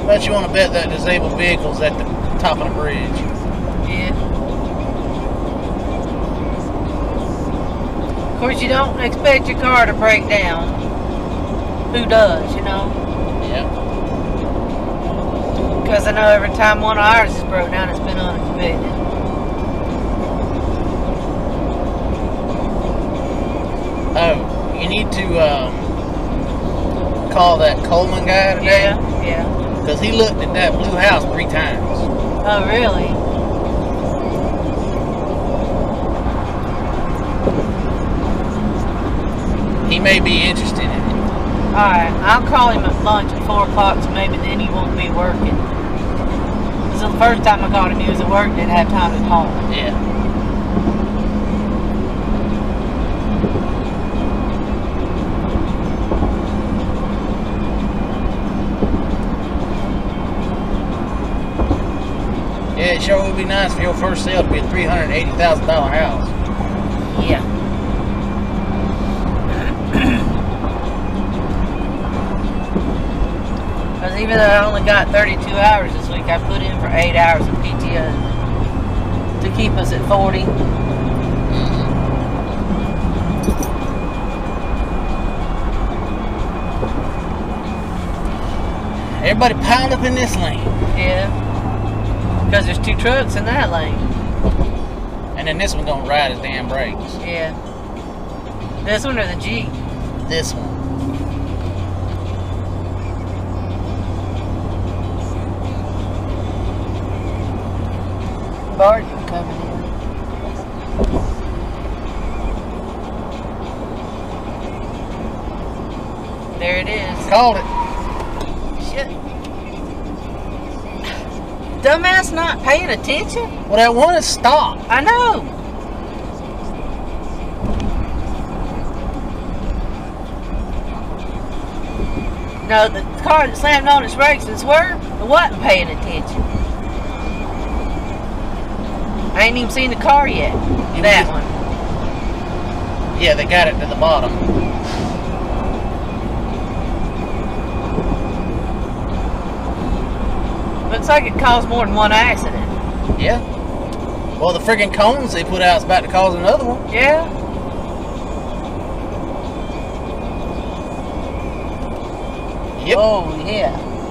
Bet you want to bet that disabled vehicle's at the top of the bridge. Yeah. Of course, you don't expect your car to break down. Who does, you know? Yeah. Because I know every time one of ours is broke down, it's been unexpected. Oh, you need to call that Coleman guy today. Yeah. Because he looked at that blue house 3 times. Oh, really? He may be interested in it. Alright, I'll call him at lunch at 4 o'clock, so maybe then he won't be working. This is the first time I called him, he was at work, didn't have time to call. Yeah. Yeah, it sure would be nice for your first sale to be a $380,000 house. Yeah. Because even though I only got 32 hours this week, I put in for 8 hours of PTO to keep us at 40. Everybody piled up in this lane. Yeah. Because there's 2 trucks in that lane. And then this one don't ride his damn brakes. Yeah. This one or the Jeep? This one. Barge coming in. There it is. Called it. Shit. Dumbass not paying attention? Well, that one is stopped. I know. No, the car that slammed on its brakes and swerved, it wasn't paying attention. I ain't even seen the car yet. That one. Yeah, they got it to the bottom. Looks like it caused more than one accident. Yeah. Well, the friggin' cones they put out is about to cause another one. Yeah. Yep. Oh, yeah.